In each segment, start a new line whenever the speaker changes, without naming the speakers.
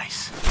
Nice.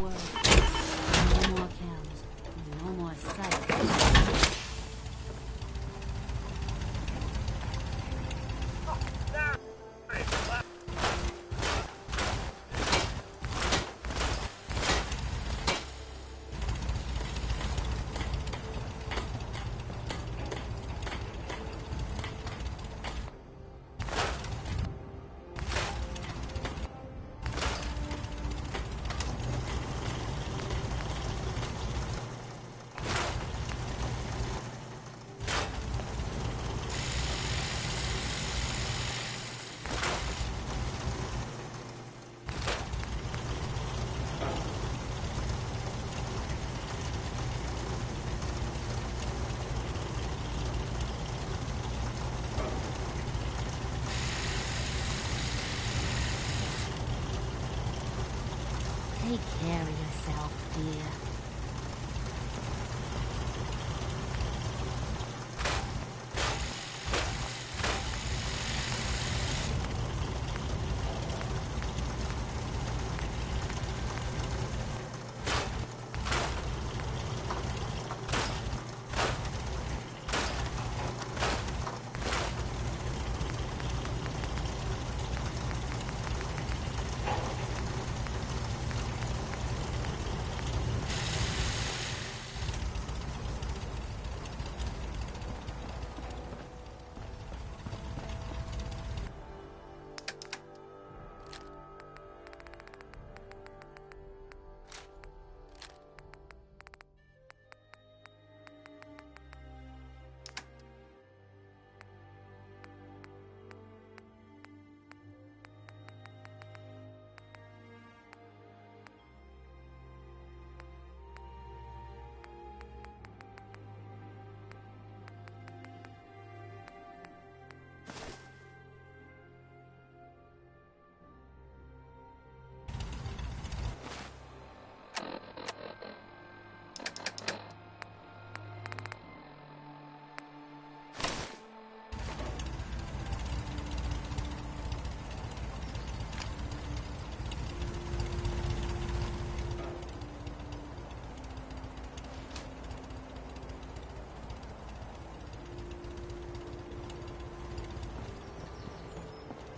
word. No more cows. No more sight. Take care of yourself, dear.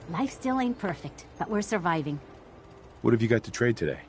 Life still ain't perfect, but we're surviving.
What have you got to trade today?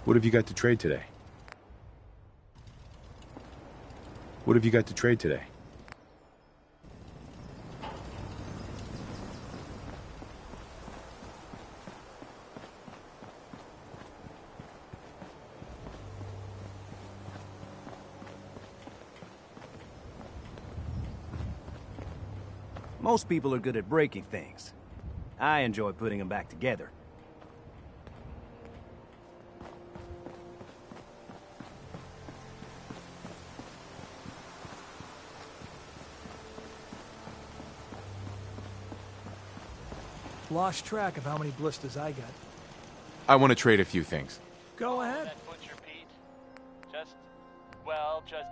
What have you got to trade today? What have you got to trade today?
Most people are good at breaking things. I enjoy putting them back together.
Lost track of how many blisters I got.
I want to trade a few things.
Go ahead.
That butcher, Pete. Just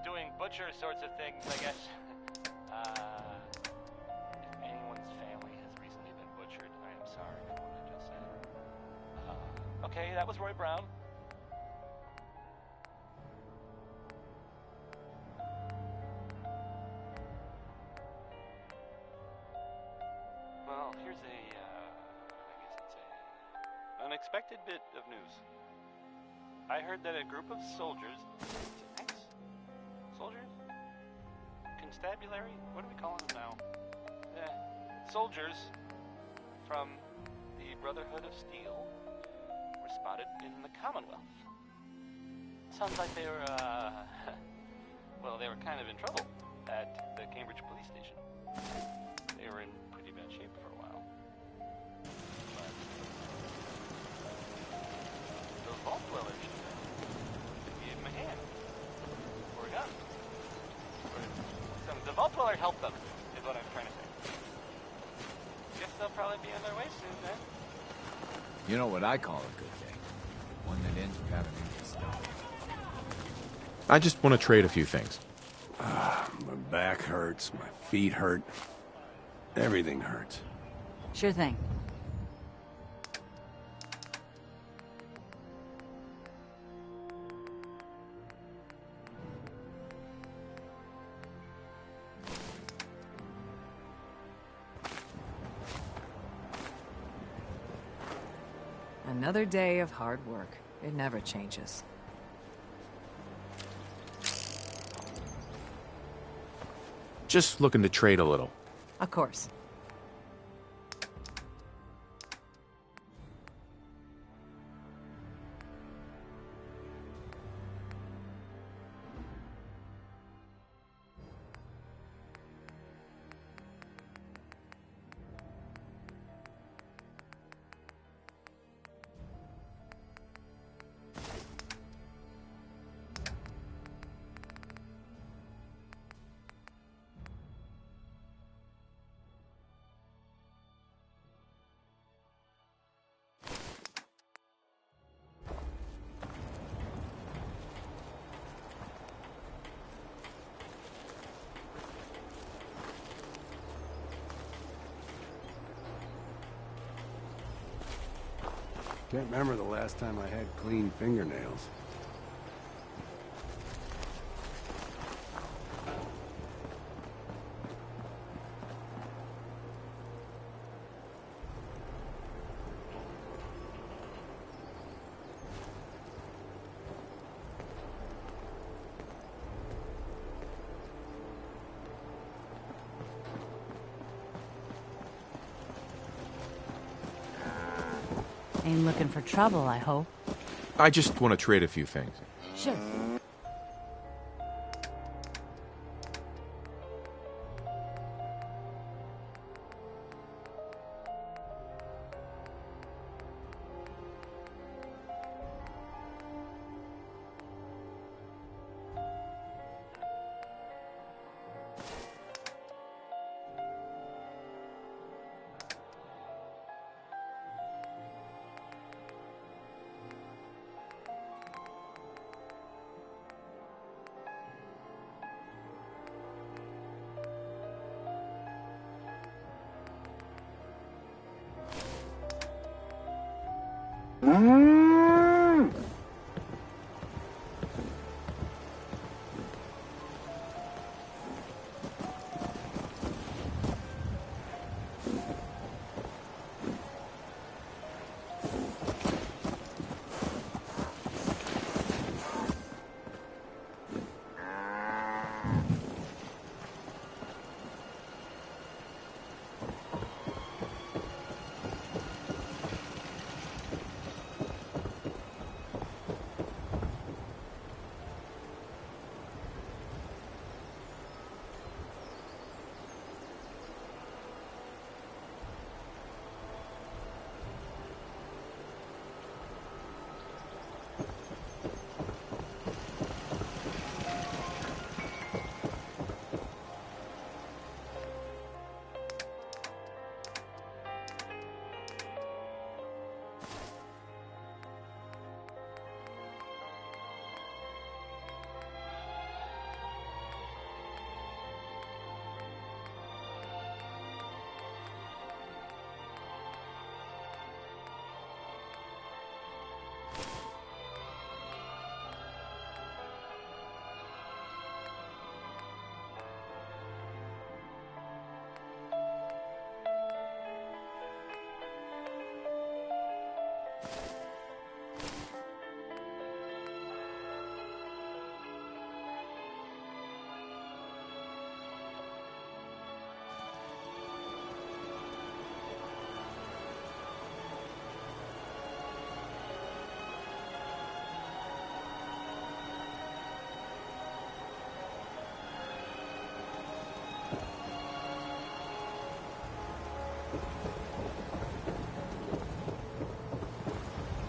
doing butcher sorts of things, I guess. If anyone's family has recently been butchered, I am sorry for what I just said. Okay, that was Roy Brown. Well, here's I guess it's a unexpected bit of news. I heard that a group of soldiers, soldiers? Constabulary? What are we calling them now? Soldiers from the Brotherhood of Steel were spotted in the Commonwealth. Sounds like they were, well, they were kind of in trouble at the Cambridge police station. They were in pretty bad shape for a while. But those vault dwellers gave them a hand. Or a gun. The vault dweller helped them, is what I'm trying to say. Guess they'll probably be on their way soon then.
You know what I call a good day? One that ends with having empty stomach.
I just want to trade a few things.
My back hurts, my feet hurt. Everything hurts.
Sure thing.
Another day of hard work. It never changes.
Just looking to trade a little.
Of course.
Can't remember the last time I had clean fingernails.
Ain't looking for trouble, I hope.
I just want to trade a few things.
Sure.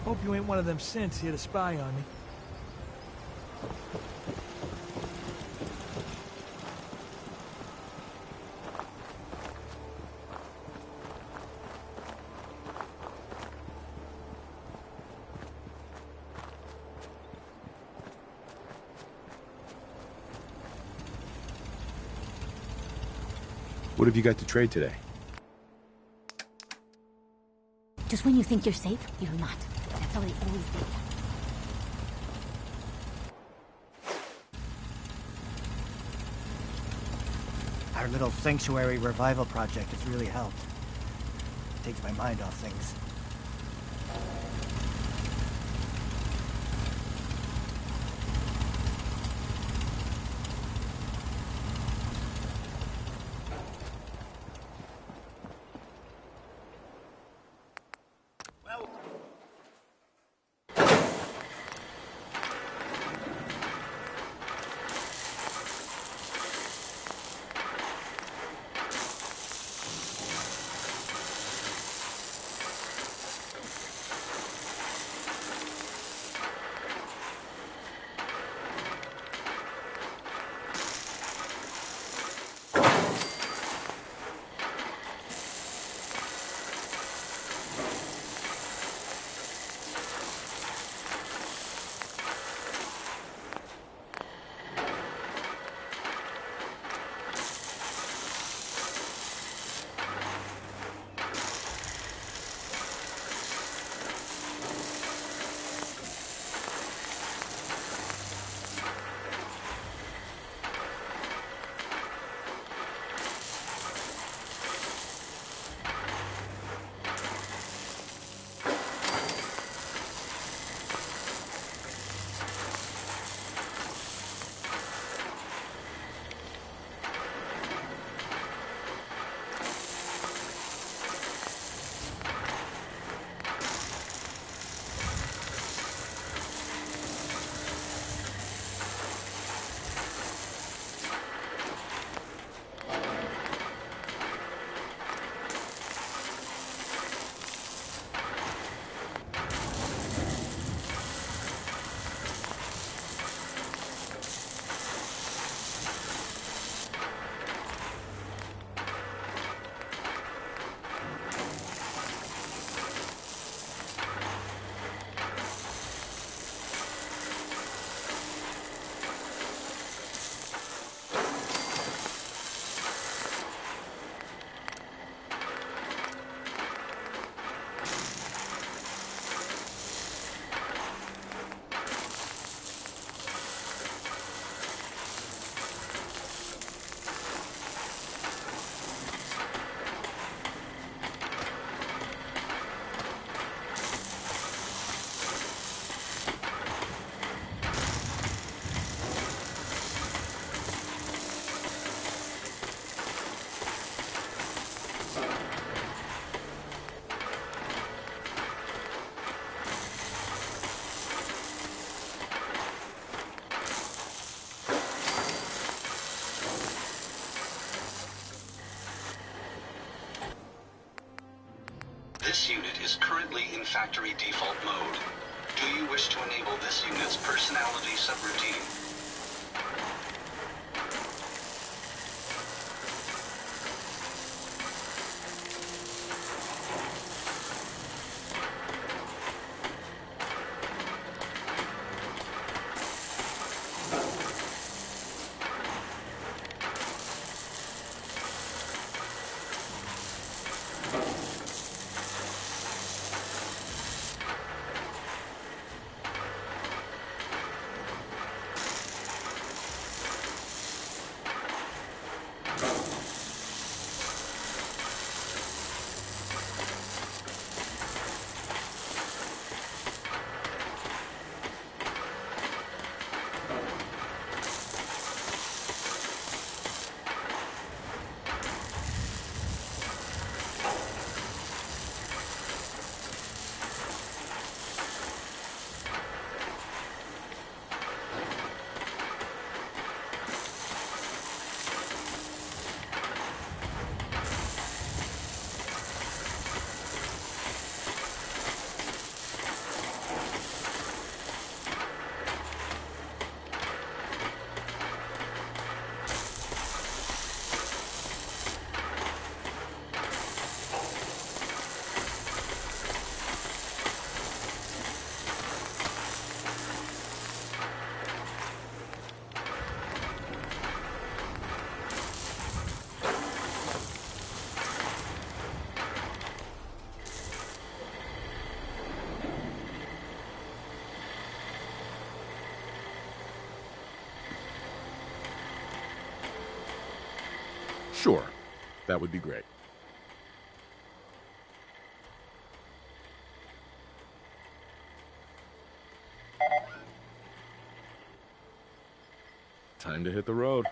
Hope you ain't one of them synths here to spy on me.
What have you got to trade today?
Just when you think you're safe, you're not. That's how they always do.
Our little sanctuary revival project has really helped. Takes my mind off things.
This unit is currently in factory default mode. Do you wish to enable this unit's personality subroutine?
Sure. That would be great. Time to hit the road.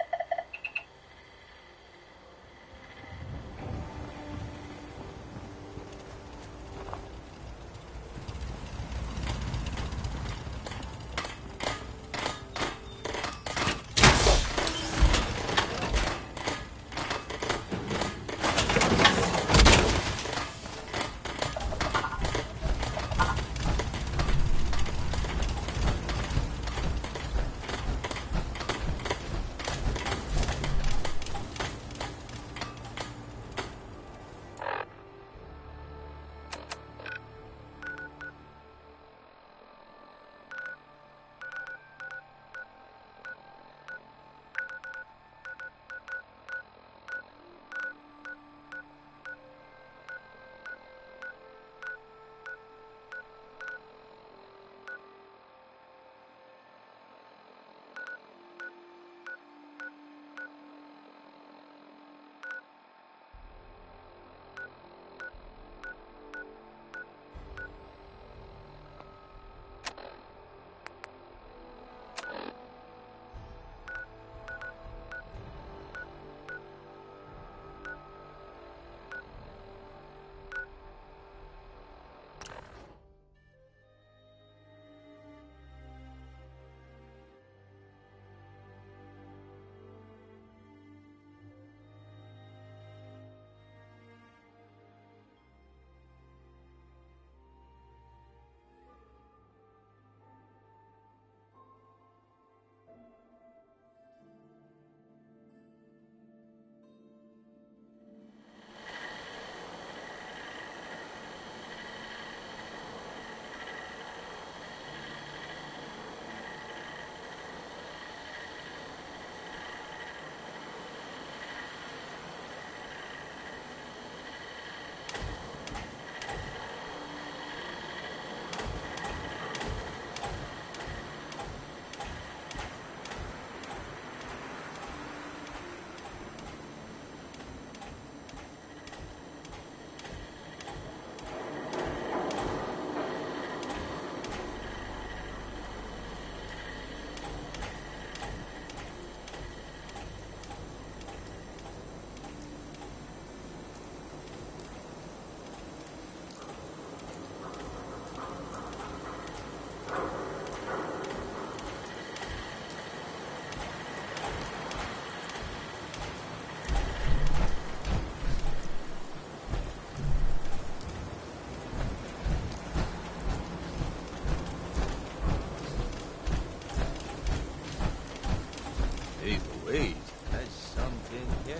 Wait, that's something, yeah.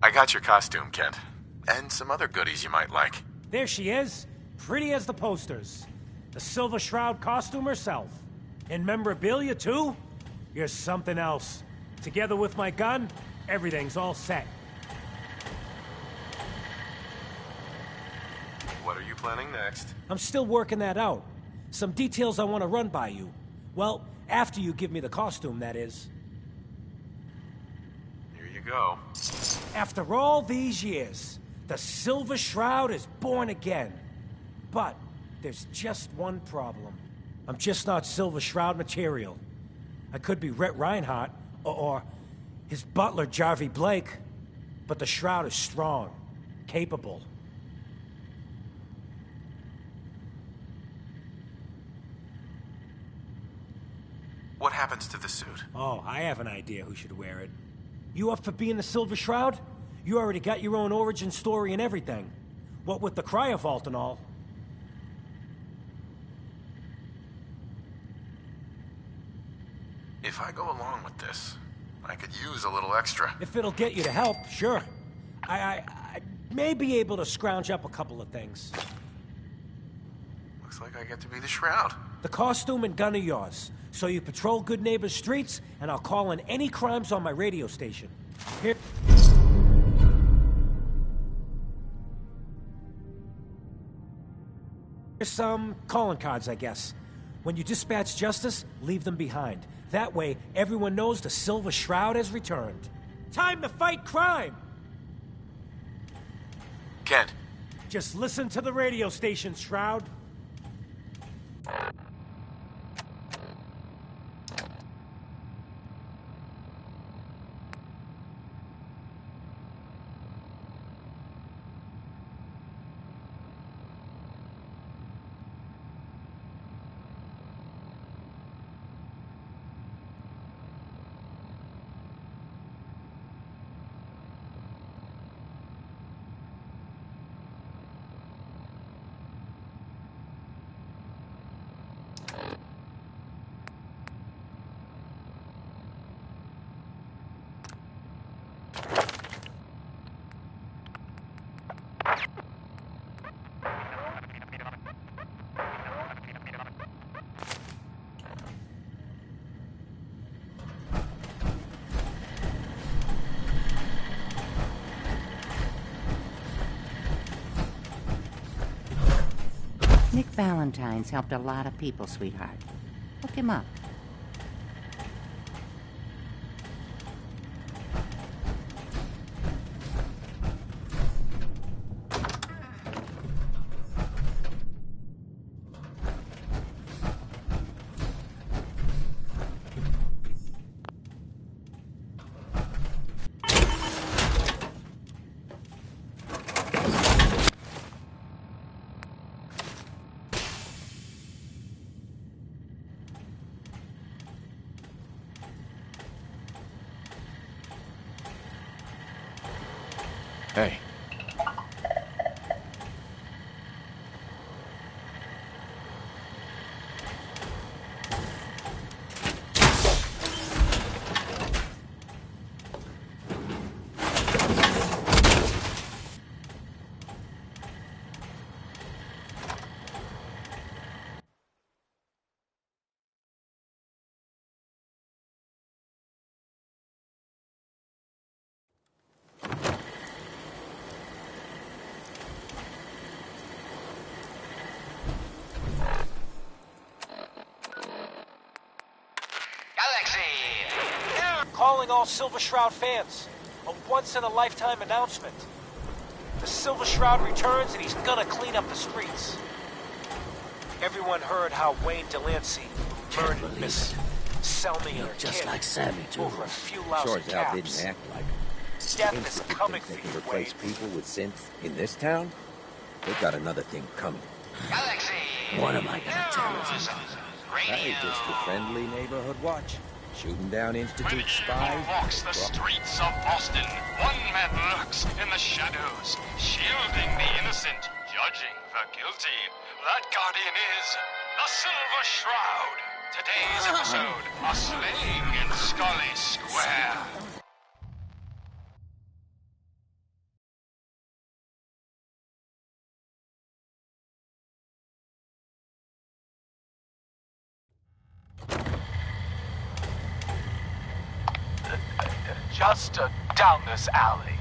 I got your costume, Kent. And some other goodies you might like.
There she is, pretty as the posters. The Silver Shroud costume herself. And memorabilia, too? You're something else. Together with my gun, everything's all set.
What are you planning next?
I'm still working that out. Some details I want to run by you. Well, after you give me the costume, that is.
Here you go.
After all these years, the Silver Shroud is born again. But there's just one problem. I'm just not Silver Shroud material. I could be Rhett Reinhardt, or his butler, Jarvie Blake. But the Shroud is strong, capable.
What happened pants to the suit.
Oh, I have an idea who should wear it. You up for being the Silver Shroud? You already got your own origin story and everything. What with the cryovault and all.
If I go along with this, I could use a little extra.
If it'll get you to help, sure. I may be able to scrounge up a couple of things.
Looks like I get to be the Shroud.
The costume and gun are yours. So you patrol Good Neighbor's streets, and I'll call in any crimes on my radio station. Here... Here's some calling cards, I guess. When you dispatch justice, leave them behind. That way, everyone knows the Silver Shroud has returned. Time to fight crime!
Kent.
Just listen to the radio station, Shroud.
Nick Valentine's helped a lot of people, sweetheart. Look him up.
Hey.
Calling all Silver Shroud fans. A once-in-a-lifetime announcement. The Silver Shroud returns and he's gonna clean up the streets. Everyone heard how Wayne Delancey murdered Miss Selmy and her
just
kid
like Sammy, too.
over a few lousy
Sure as hell
caps.
didn't act like it.
Death is
People
coming
think
for
they
you,
can
Wayne.
replace people with synth in this town? They've got another thing coming.
Galaxy.
What am I gonna tell us?
Radio.
Hey, just a friendly neighborhood watch. Shooting down Institute spies.
Walks the streets of Boston. One man lurks in the shadows, shielding the innocent, judging the guilty. That guardian is the Silver Shroud. Today's episode, a slaying in Scully Square.
Just down this alley.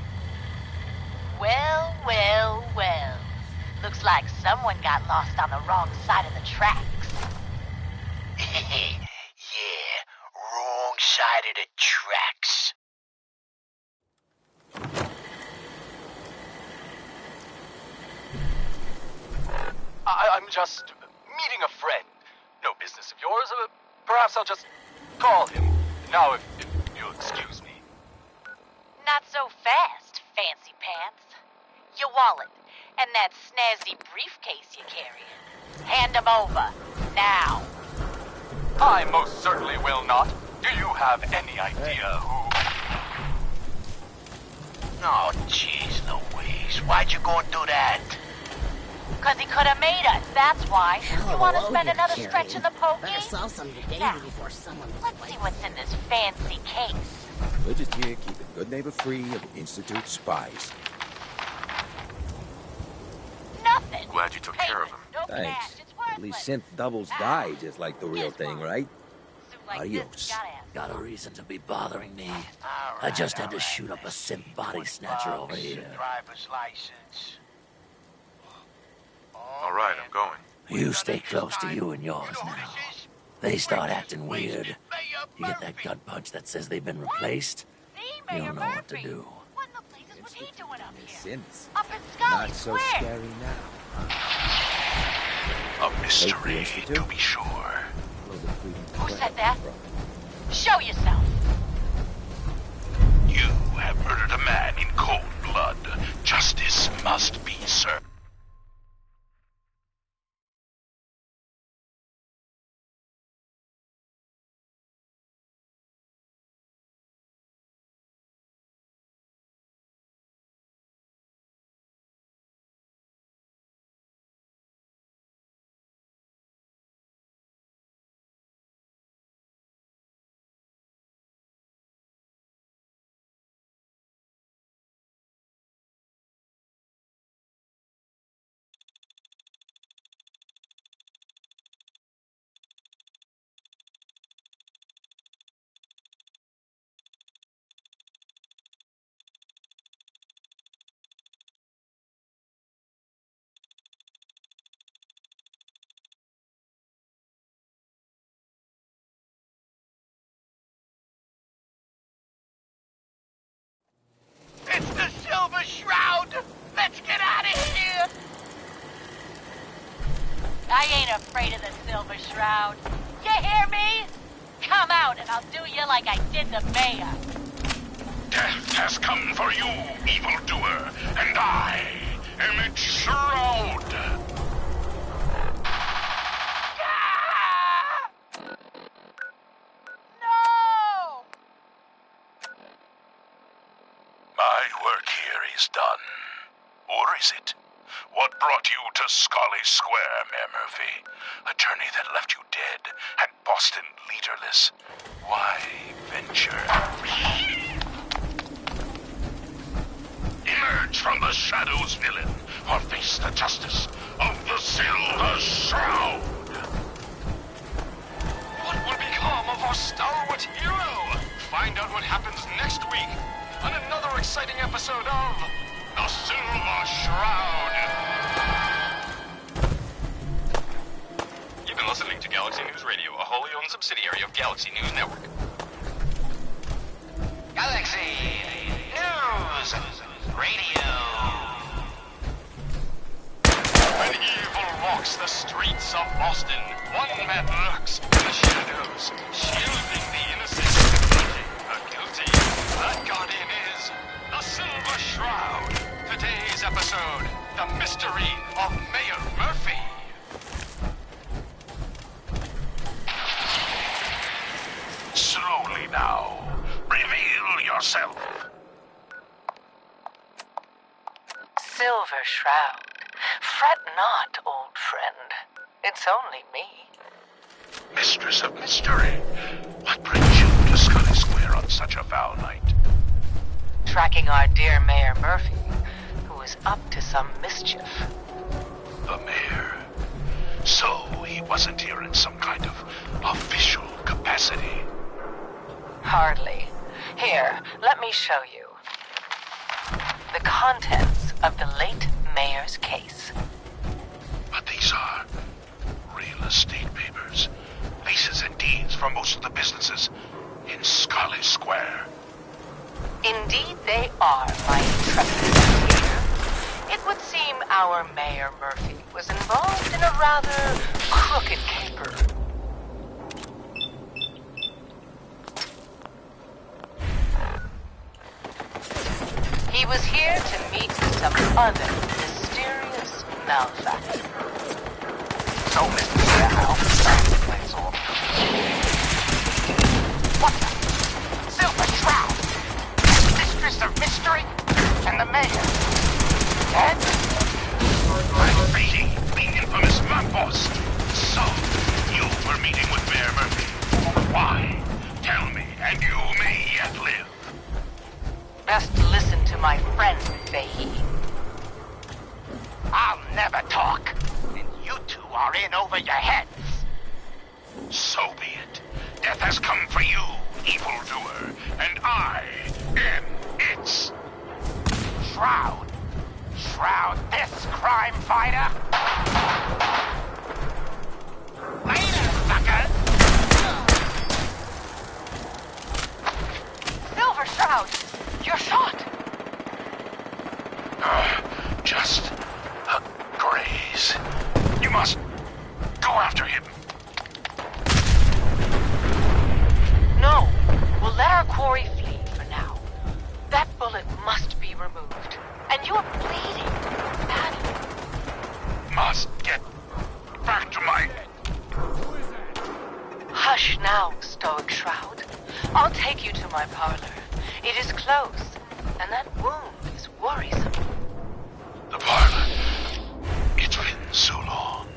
Well, well, well. Looks like someone got lost on the wrong side of the tracks.
Yeah, wrong side of the tracks. I'm just meeting a friend. No business of yours. Perhaps I'll just call him. Now, if you'll excuse me.
Not so fast, fancy pants. Your wallet and that snazzy briefcase you carry. Hand them over, now.
I most certainly will not. Do you have any idea who...
Oh, jeez Louise. Why'd you go and do that?
Because he could have made us, that's why. You want to spend another
Carrie.
stretch in the pokey?
Better solve some today
Now,
before someone...
let's see what's in this fancy case.
We're just here keeping good neighbor free of Institute spies.
Nothing.
Glad you took care of him.
No
Thanks.
cash, it's worthless.
At least synth doubles die just like the real thing, right?
Suit like
Adios.
this, gotta have
Got a reason to be bothering me. I just had to shoot up a synth body snatcher over here.
Driver's license.
All right, I'm going.
You stay close to you and yours now. They start acting weird. You get that gut punch that says they've been replaced. You don't know what to do.
What in the blazes was he doing up here?
Synths.
Up in Scully
Not so
Square.
scary now.
A mystery, to be sure.
Who said that? Show yourself.
You have murdered a man in cold blood. Justice must be served.
It's the Silver Shroud! Let's get out of here!
I ain't afraid of the Silver Shroud. You hear me? Come out and I'll do you like I did the mayor.
Death has come for you, evildoer, and I am its shroud.
No!
My work here is done. Or is it? What brought you to Scully Square, Mayor Murphy? A journey that left you dead and Boston leaderless. Why venture? Emerge from the shadows, villain, or face the justice of the Silver Shroud.
What will become of our stalwart hero? Find out what happens next week on another exciting episode of The Silver Shroud. You've been listening to Galaxy News Radio, a wholly owned subsidiary of Galaxy News Network.
Galaxy News Radio.
When evil walks the streets of Boston, one man lurks in the shadows, shielding the innocent, judging the guilty. That guardian is the Silver Shroud. Today's episode, The Mystery of Mayor Murphy.
Slowly now. Reveal yourself.
Silver Shroud. Fret not, old friend. It's only me.
Mistress of Mystery. What brings you to Scully Square on such a foul night?
Tracking our dear Mayor Murphy, who is up to some mischief.
The mayor. So he wasn't here in some kind of official capacity.
Hardly. Here, let me show you. The contents of the late mayor's case.
But these are real estate papers. Leases and deeds for most of the businesses in Scully Square.
Indeed they are, my intrepid investigator. It would seem our Mayor Murphy was involved in a rather crooked caper. He was here to meet some other mysterious malefactor. So, Mr. Warehouse,
What the? Silver Shroud! Mistress of Mystery? And the Mayor? Dead? I'm Beatty, the infamous Mampost. So, you were meeting with Mayor Murphy. Why? Tell me, and you may yet live.
Best listen to my friend, Fahey.
I'll never talk. And you two are in over your heads. So be it. Death has come for you, evildoer, and I am its Shroud. Shroud this crime fighter. Later, suckers!
Silver Shroud! You're shot!
Just a graze. You must go after him.
No, we'll let our quarry flee for now. That bullet must be removed. And you're bleeding badly.
Must get back to my...
Hush now, Stoic Shroud. I'll take you to my parlor. It is close, and that wound is worrisome.
The parlor. It's been so long.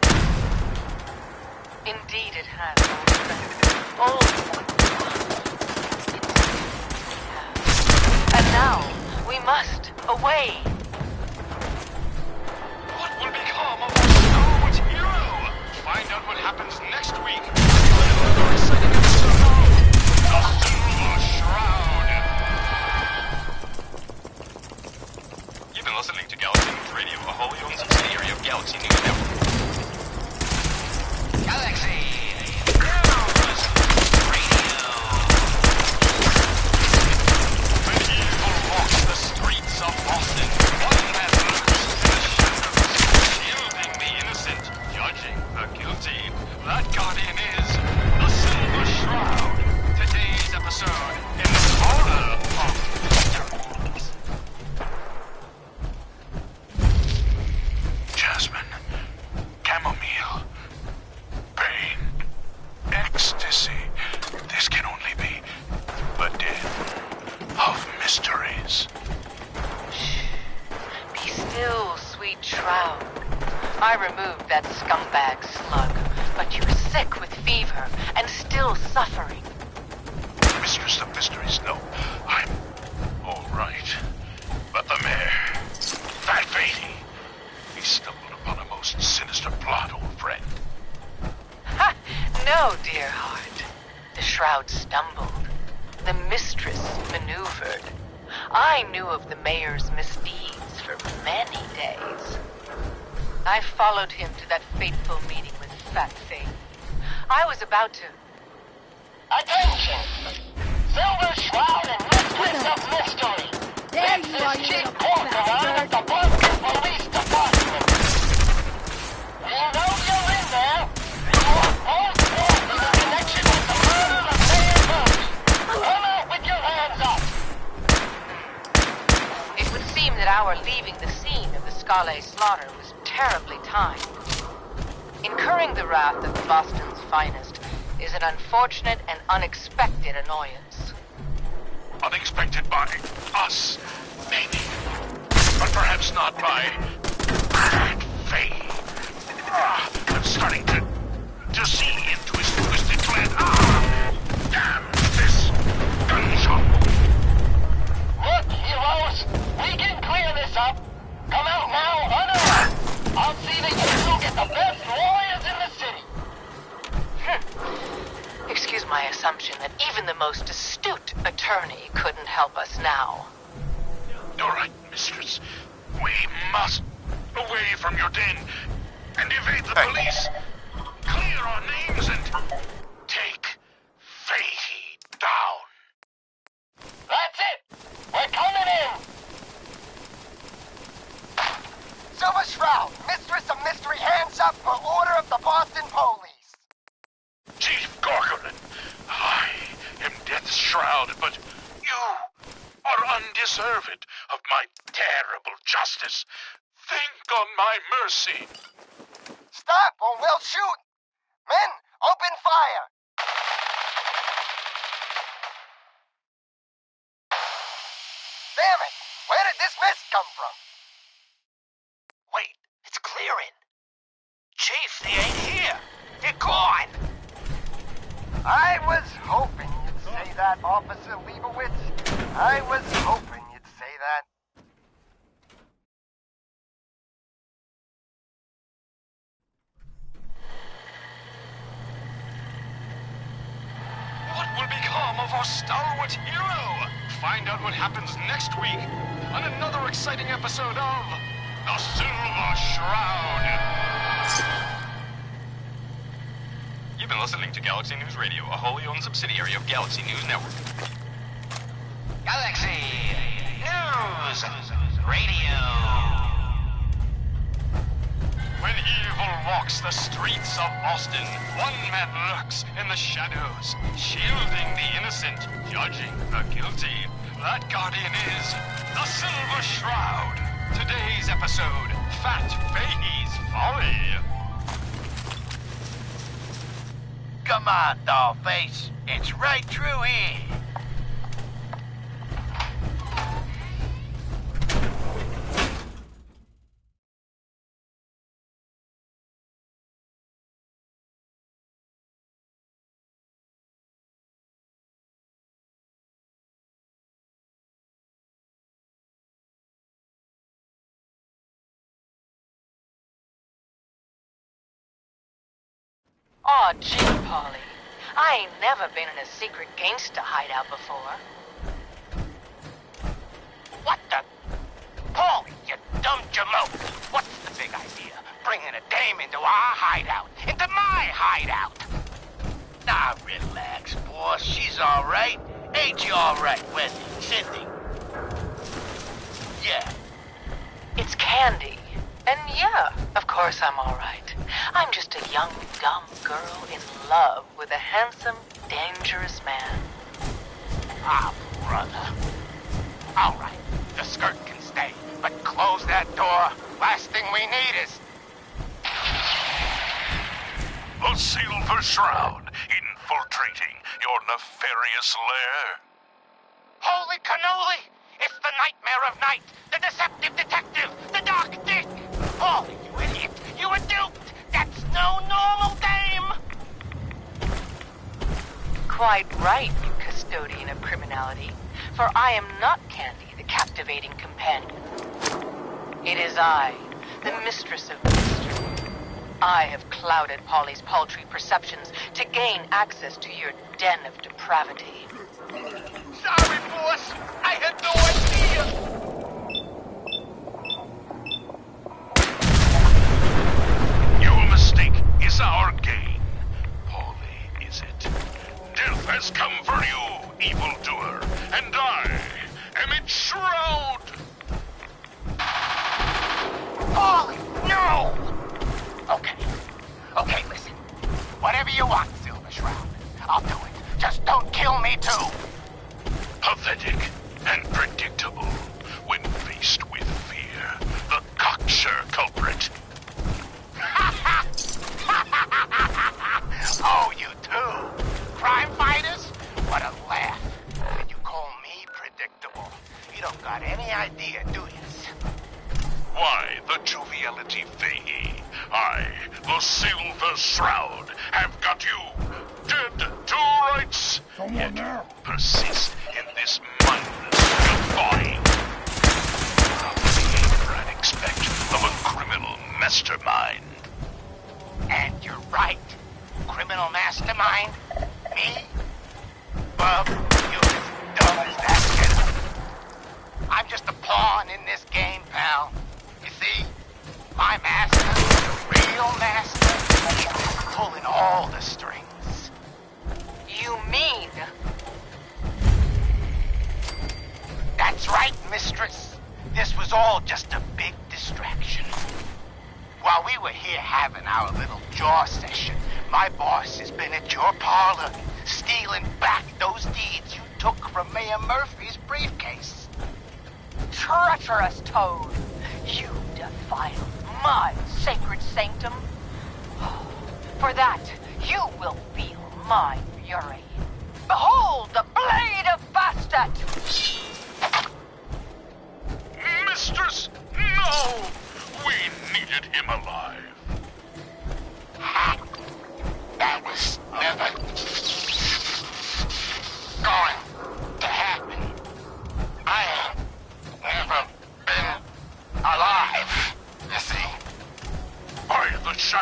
Indeed it has, old friend. And now, we must away.
What will become of our stalwart hero? Find out what happens next week. Another exciting episode of The Silver Shroud. You've been listening to Galaxy News Radio, a wholly owned subsidiary of Galaxy News Network.
Galaxy News Radio.
When evil walks the streets of Boston, one man lurks in the shadows, shielding the innocent, judging the guilty. That guardian is the Silver Shroud. Today's episode in the horror of mysteries.
Jasmine. Chamomile. Pain. Ecstasy. This can only be the death of mysteries.
Be still, sweet Shroud. I removed that scumbag slug, but you're sick with fever and still suffering.
Mistress of Mysteries, no. I'm all right. But the mayor, that Beatty, he stumbled upon a most sinister plot, old friend.
Ha! No, dear heart. The Shroud stumbled. The mistress maneuvered. I knew of the mayor's misdeeds for many days. I followed him to that fateful meeting with Fat Fate. I was about to...
Attention! Silver Shroud and Mistress of Mystery!
There
This
you
is
are, you
Chief
little
Corporal
bastard.
of the Boston Police Department! We know you're in there! You are both guilty in connection with the murder of Mayor Murphy! Come out with your hands up!
It would seem that our leaving the scene of the Scale slaughter was terribly timed. Incurring the wrath of Boston's finest is an unfortunate and unexpected annoyance.
Unexpected by us, maybe. But perhaps not by that Faye. I'm starting to see into his twisted plan. Damn this gunshot. Look, heroes, we can clear this up. Come out now, unarmed. I'll see that you two get the best lawyers in the city.
Excuse my assumption that even the most astute attorney couldn't help us now.
All right, mistress. We must away from your den and evade the police. Clear our names and take Fahey down. That's it. We're coming in. Silver Shroud, Mistress of Mystery, hands up for order of the Boston Police. Chief Gorgonin, I am Death's Shroud, but you are undeserved of my terrible justice. Think on my mercy. Stop or we'll shoot. Men, open fire.
Damn it! Where did this mist come from? Wait, it's clearing. Chief, they ain't here. They're gone. I was hoping you'd say that, Officer Leibowitz. I was hoping you'd say that.
What will become of our stalwart hero? Find out what happens next week on another exciting episode of The Silver Shroud. You've been listening to Galaxy News Radio, a wholly owned subsidiary of Galaxy News Network.
Galaxy News Radio.
When evil walks the streets of Boston, one man lurks in the shadows, shielding the innocent, judging the guilty. That guardian is the Silver Shroud. Today's episode, Fat Fahey's Folly.
Come on, Dollface. It's right through here.
Aw, gee, Polly. I ain't never been in a secret gangsta hideout before.
What the? Paulie, you dumb jamoke. What's the big idea? Bringing a dame into our hideout. Into my hideout. Now relax, boss. She's all right. Ain't you all right, Wendy? Cindy? Yeah.
It's Candy. And yeah, of course I'm all right. I'm just a young, dumb girl in love with a handsome, dangerous man.
Ah, brother. All right, the skirt can stay, but close that door. Last thing we need is...
The Silver Shroud, infiltrating your nefarious lair.
Holy cannoli! It's the nightmare of night, the deceptive detective, the dark dick! Paulie, you idiot! You were duped! That's no normal dame!
Quite right, custodian of criminality, for I am not Candy, the captivating companion. It is I, the mistress of mystery. I have clouded Polly's paltry perceptions to gain access to your den of depravity.
Sorry, boss! I had no idea!
Your mistake is our gain. Polly, is it? Death has come for you, evildoer, and I am its shroud!
Paulie, no! Okay, listen. Whatever you want, Silver Shroud. I'll do it. Just don't kill me, too.
Pathetic and predictable when faced with fear. The cocksure culprit.
Oh, you too? Crime fighters? What a laugh. And you call me predictable. You don't got any idea, do you?
Why the joviality Fahey? I, the Silver Shroud, have got you dead to rights. Yet you persist in this mindless guffawing. The behavior I'd expect of a criminal mastermind.
And you're right. Criminal mastermind? Me? Well, you're as dumb as that kid. I'm just a pawn in this game, pal. You see? My master, the real master, he's pulling all the strings.
You mean?
That's right, mistress. This was all just a big distraction. While we were here having our little jaw session, my boss has been at your parlor, stealing back those deeds you took from Mayor Murphy's briefcase.
Treacherous toad! You defiled my sacred sanctum. For that, you will feel my fury. Behold the blade of Bastet!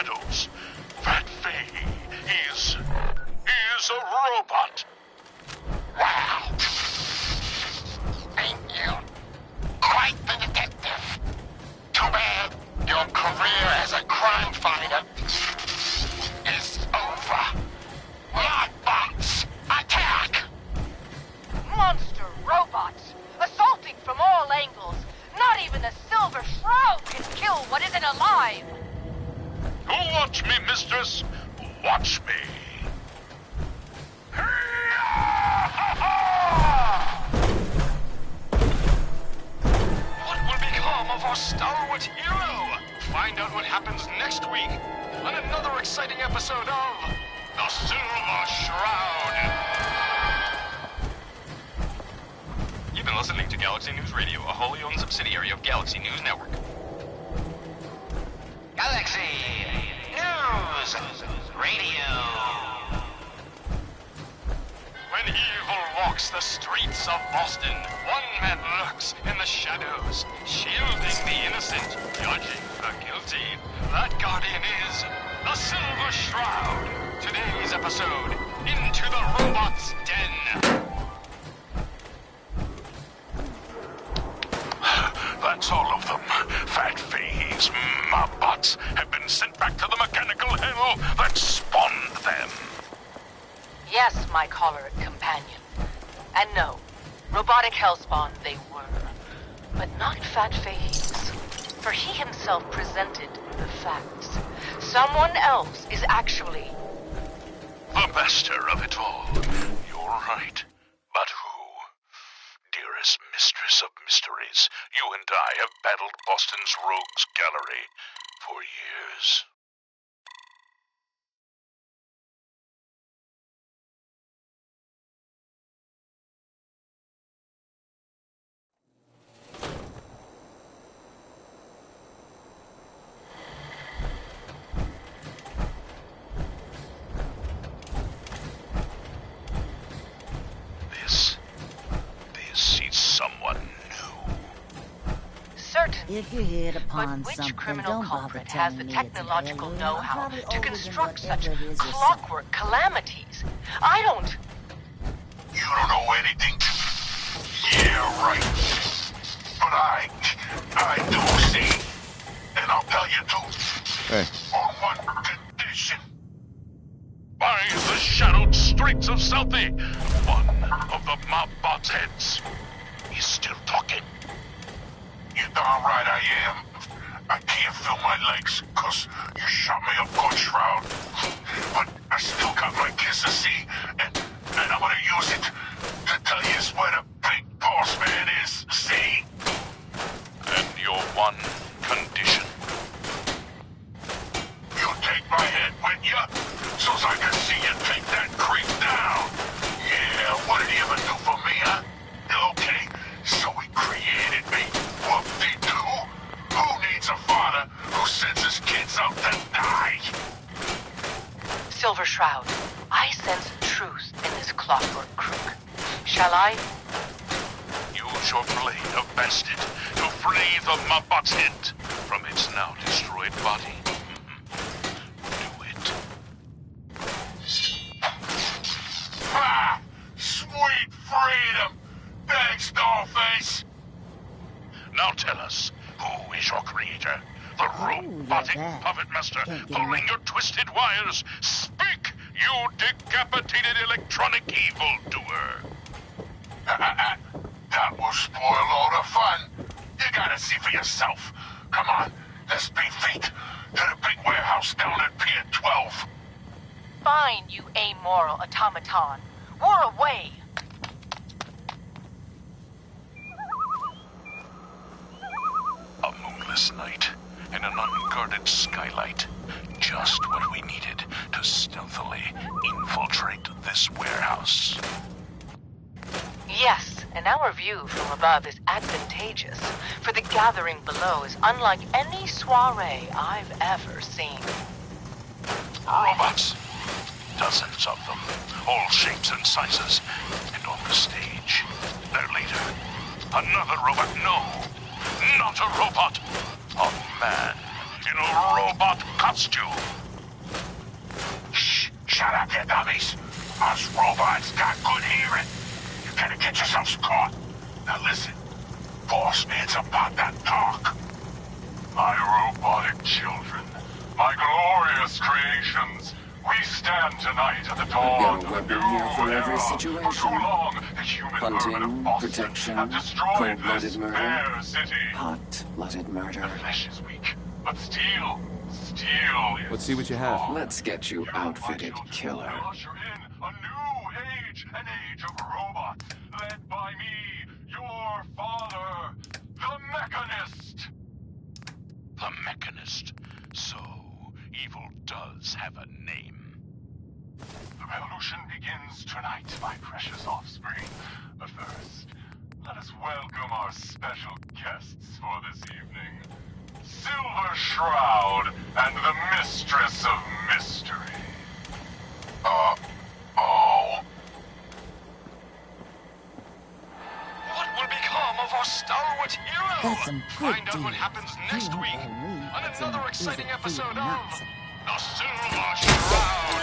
shadows. Fat Faye is a robot.
Wow. Thank you. Quite the detective. Too bad your career as a crime fighter is over. Modbots, attack!
Monster robots, assaulting from all angles. Not even the Silver Shroud can kill what isn't alive.
Watch me, mistress. Watch me.
What will become of our stalwart hero? Find out what happens next week on another exciting episode of The Silver Shroud. You've been listening to Galaxy News Radio, a wholly owned subsidiary of Galaxy News Network.
Galaxy News Radio.
When evil walks the streets of Boston, one man lurks in the shadows, shielding the innocent, judging the guilty. That guardian is the Silver Shroud. Today's episode, Into the Robot's Den.
That's all of them. Fat Faye's Mobbots have been sent back to the mechanical hell that spawned them.
Yes, my choleric companion. And no, robotic hellspawn they were. But not Fat Faye's. For he himself presented the facts. Someone else is actually...
the master of it all. You're right. But who? Dearest mistress of mysteries, you and I have battled Boston's rogues gallery for years. This is someone new.
Certainly.
If you hit
But
upon
which
something,
criminal
don't bother
culprit has
telling
the
me it's an
technological
alien.
know-how
I'm probably
to
older than
construct such
whatever it is yourself.
clockwork calamities? I don't...
You don't know anything? Yeah, right. But I do see. And I'll tell you too.
Hey.
On one condition. By the shadowed streets of Southie, one of the Mobbot's heads is still talking. You're darn right I am. I can't feel my legs, 'cause you shot me up good, Shroud. But I still got my kiss to see, and I'm gonna use it to tell you where the big boss man is, see? And your one condition. You take my head, wouldn't ya? So's I can see you take that creep down. Yeah, what did he ever do for me, huh? Okay, so he created me. Whoop-de-doo. Who needs a father who sends his kids out to die?
Silver Shroud, I sense truth in this clockwork crook. Shall I?
Use your blade of bastard to free the Mobbot's head from its now destroyed body. Do it. Ah! Sweet freedom! Thanks, Dollface! Now tell us, who is your creator? The robotic puppet master pulling your twisted wires? Speak, you decapitated electronic evildoer! That will spoil all the fun. You gotta see for yourself. Come on, let's be feet to the big warehouse down at Pier 12.
Fine, you amoral automaton. We're away.
A moonless night and an unguarded skylight. Just what we needed to stealthily infiltrate this warehouse.
Yes, and our view from above is advantageous, for the gathering below is unlike any soiree I've ever seen.
Robots. Dozens of them, all shapes and sizes. And on the stage, their leader. Another robot, no, not a robot. A man original robot costume.
Shh! Shut up, you dummies! Us robots got good hearing. You're gonna get yourselves caught. Now listen, boss man's about to talk.
My robotic children, my glorious creations, we stand tonight at the dawn of a new era. For too long, the human vermin of Boston have destroyed this fair city.
Hot-blooded murder.
The flesh is weak, but steel is
Let's see what you have.
Let's get you outfitted, killer.
usher in a new age, an age of robots, led by me, your father, the Mechanist. The Mechanist. So, evil does have a name. The revolution begins tonight, my precious offspring. But first, let us welcome our special guests for this evening. Silver Shroud and the Mistress of Mystery. What will become of our stalwart hero? Find out what happens next week on another exciting episode of The Silver Shroud.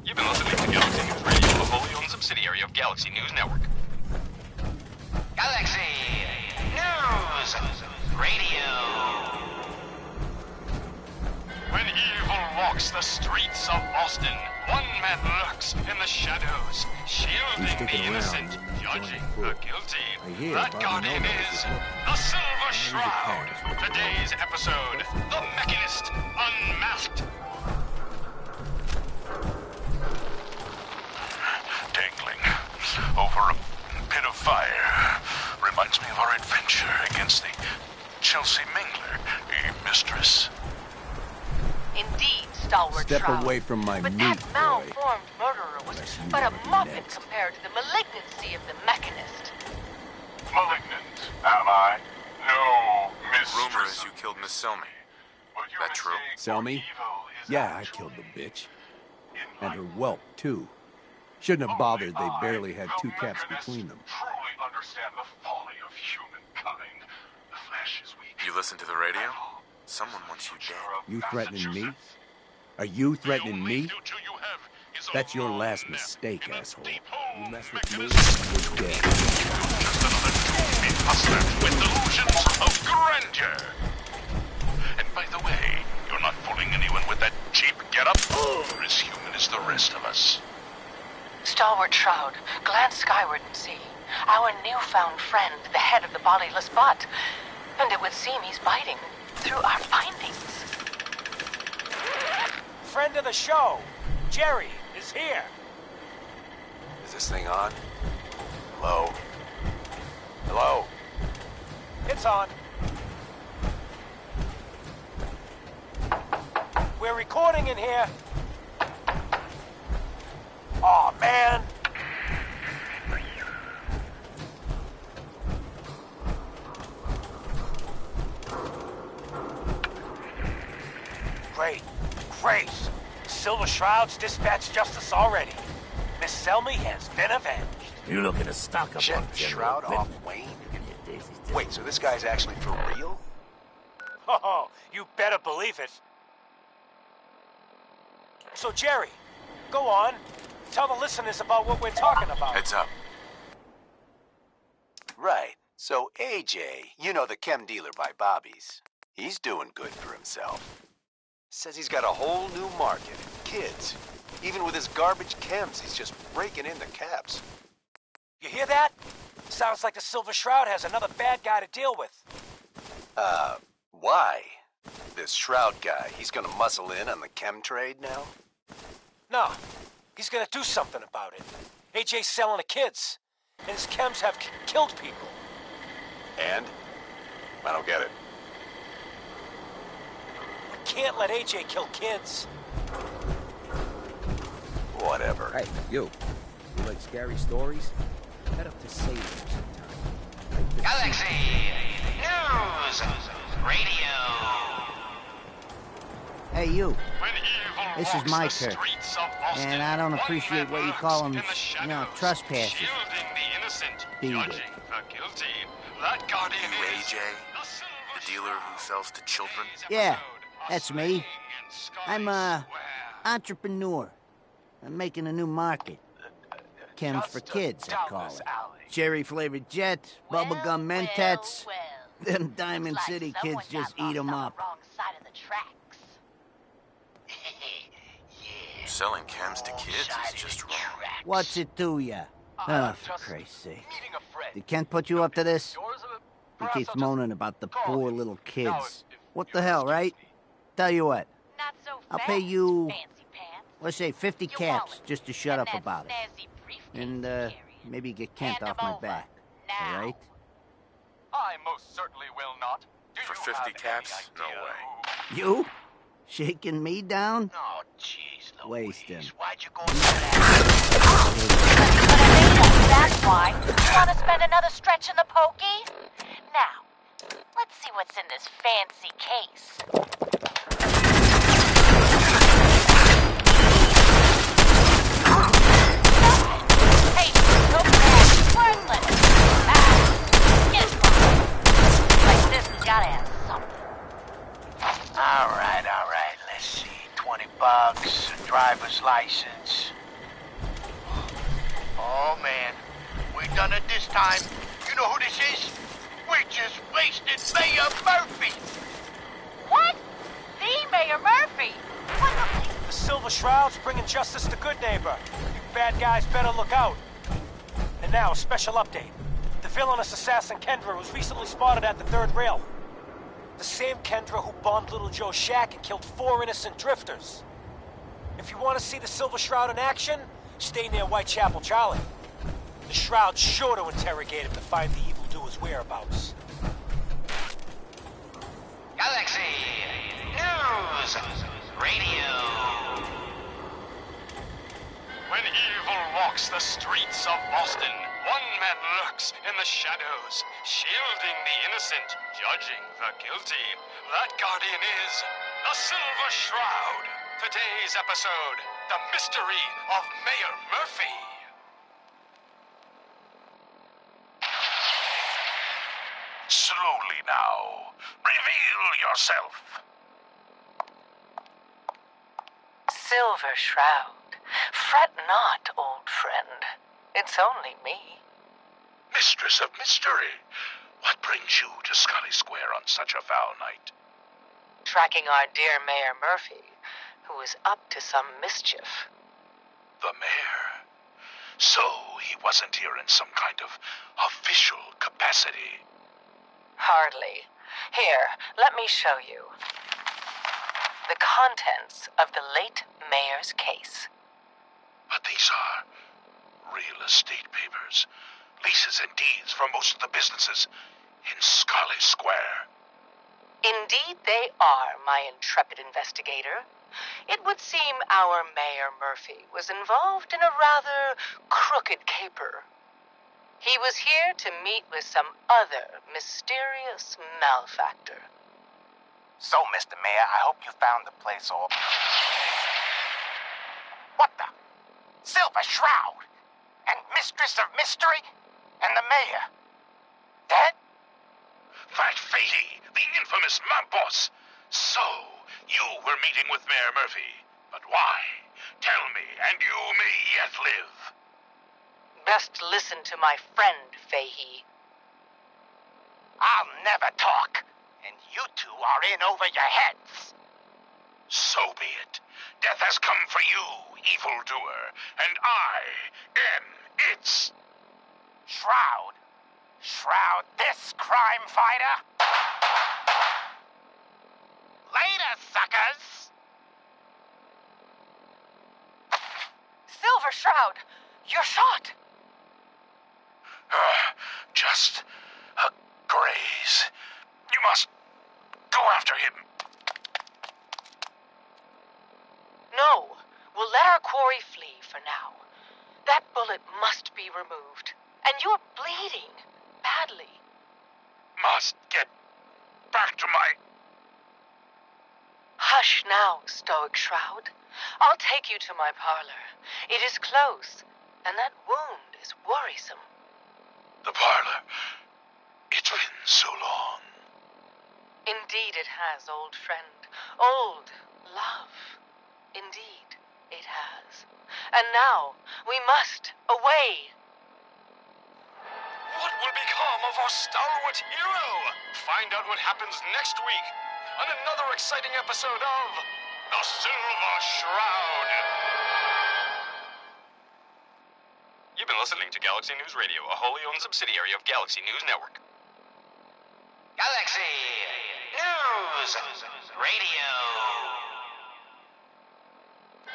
You've been listening to Galaxy News Radio, a wholly owned subsidiary of Galaxy News Network.
Galaxy News Radio.
When evil walks the streets of Boston, one man lurks in the shadows, shielding the innocent, judging the guilty. That guardian is the Silver Shroud. Today's episode, The Mechanist Unmasked. Dangling over a pit of fire reminds me of our adventure against the Chelsea Mingler, a mistress.
Indeed, stalwart
Step
Shroud.
away from my
but
meat,
that
boy.
malformed murderer was but a muppet compared to the malignancy of the Mechanist.
Malignant, am I? No, mistress.
Rumor is you killed Miss Selmy. That true?
Selmy? Yeah, I killed the bitch. And her whelp, too. Shouldn't have bothered, they barely had 2 caps between them.
Truly understand the folly of humankind. The flesh is weak.
You listen to the radio? Someone wants you dead.
You threatening me? Are you threatening me? That's your last mistake, asshole. You mess with me, you're dead.
Hustler with delusions of grandeur. And by the way, you're not fooling anyone with that cheap getup. You're as human as the rest of us.
Stalwart Shroud, glance skyward and see. Our newfound friend, the head of the bodiless butt. And it would seem he's biting through our findings.
Friend of the show, Jerry, is here.
Is this thing on? Hello? Hello?
It's on. We're recording in here. Aw, man. Great. Silver Shroud's dispatched justice already. Miss Selmy has been avenged.
You looking to stock up
Check
on
the
General
Shroud
equipment?
off Wayne? Wait, so this guy's actually for real?
Oh, you better believe it. So, Jerry, go on. Tell the listeners about what we're talking about.
Heads up.
Right. So AJ, you know, the chem dealer by Bobby's, he's doing good for himself. Says he's got a whole new market. Kids. Even with his garbage chems, he's just raking in the caps.
You hear that? Sounds like the Silver Shroud has another bad guy to deal with.
Why? This Shroud guy, he's gonna muscle in on the chem trade now?
No, he's gonna do something about it. AJ's selling the kids, and his chems have killed people.
And? I don't get it.
We can't let AJ kill kids.
Whatever.
Hey, you like scary stories? Head up to Sage sometime.
Galaxy News Radio.
Hey, you. This is my turf. And I don't appreciate what you call them, trespassers.
Beat it.
judging the guilty. That guardian
You
is
AJ? The dealer who sells to children?
Yeah, that's me. I'm a entrepreneur. I'm making a new market. Chems for kids, I call it. Cherry-flavored jets, bubblegum mentats. Them Diamond City kids just eat them up.
Selling chems to kids is just wrong.
What's it to ya? Oh, for Christ's sake. Did Kent put you up to this? He keeps moaning about the poor little kids. What the hell, right? Tell you what. I'll pay you, let's say 50 caps just to shut up about it. And, maybe get Kent off my back. All right?
I most certainly will not.
For 50 caps? No way.
You? Shaking me down?
Oh, jeez,
Waste him.
why'd you go
That's why. You want to spend another stretch in the pokey? Now, let's see what's in this fancy case. Hey, go back. Worthless. Get one. Like this has got to have something.
All right. Let's see. $20, a driver's license. Oh, man. We done it this time. You know who this is? We just wasted Mayor Murphy.
What? The Mayor Murphy? What the...
The Silver Shroud's bringing justice to good neighbor. You bad guys better look out. And now, a special update. The villainous assassin Kendra was recently spotted at the third rail. The same Kendra who bombed Little Joe's shack and killed 4 innocent drifters. If you want to see the Silver Shroud in action, stay near Whitechapel Charlie. The Shroud's sure to interrogate him to find the evildoer's whereabouts.
Galaxy News Radio.
When evil walks the streets of Boston, one man lurks in the shadows, shielding the innocent, judging the guilty. That guardian is the Silver Shroud. Today's episode, the mystery of Mayor Murphy.
Slowly now. Reveal yourself.
Silver Shroud. Fret not, old friend. It's only me.
Mistress of Mystery, what brings you to Scully Square on such a foul night?
Tracking our dear Mayor Murphy, who is up to some mischief.
The mayor? So he wasn't here in some kind of official capacity?
Hardly. Here, let me show you. The contents of the late mayor's case.
But these are real estate papers, leases and deeds for most of the businesses in Scully Square.
Indeed they are, my intrepid investigator. It would seem our Mayor Murphy was involved in a rather crooked caper. He was here to meet with some other mysterious malefactor.
So, Mr. Mayor, I hope you found the place all... What the? Silver Shroud? And Mistress of Mystery? And the Mayor? Dead?
That Fatey, the infamous mob boss. So, you were meeting with Mayor Murphy. But why? Tell me, and you may yet live.
Best listen to my friend, Fahey.
I'll never talk, and you two are in over your heads.
So be it. Death has come for you, evildoer, and I am its...
Shroud? Shroud this crime fighter? Later, suckers!
Silver Shroud, you're shot!
Just a graze. You must go after him.
No, we'll let our quarry flee for now. That bullet must be removed. And you're bleeding badly.
Must get back to my...
Hush now, Stoic Shroud. I'll take you to my parlor. It is close, and that wound is worrisome.
The parlor. It's been so long.
Indeed it has, old friend. Old love. Indeed it has. And now we must away.
What will become of our stalwart hero? Find out what happens next week on another exciting episode of The Silver Shroud. You've been listening to Galaxy News Radio, a wholly owned subsidiary of Galaxy News Network.
Galaxy News Radio.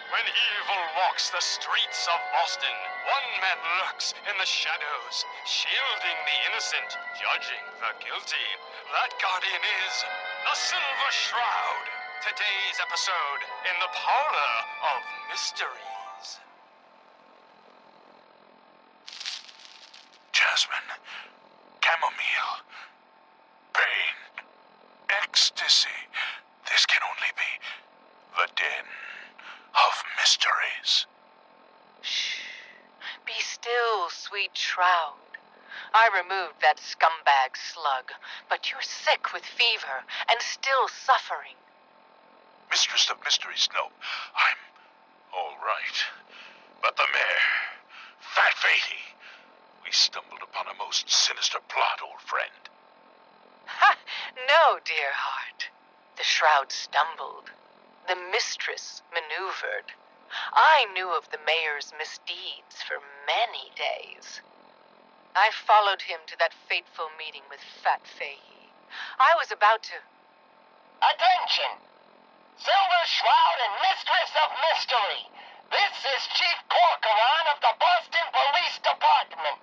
When evil walks the streets of Boston, one man lurks in the shadows, shielding the innocent, judging the guilty. That guardian is the Silver Shroud. Today's episode in the Parlor of Mysteries.
Jasmine, chamomile, pain, ecstasy. This can only be the den of mysteries.
Shh. Be still, sweet Shroud. I removed that scumbag slug, but you're sick with fever and still suffering.
Mistress of Mysteries, no, I'm all right. But the mayor, Fat Fatey, we stumbled upon a most sinister plot, old friend.
Ha! No, dear heart. The Shroud stumbled. The mistress maneuvered. I knew of the mayor's misdeeds for many days. I followed him to that fateful meeting with Fat Fahey. I was about to...
Attention! Silver Shroud and Mistress of Mystery. This is Chief Corcoran of the Boston Police Department.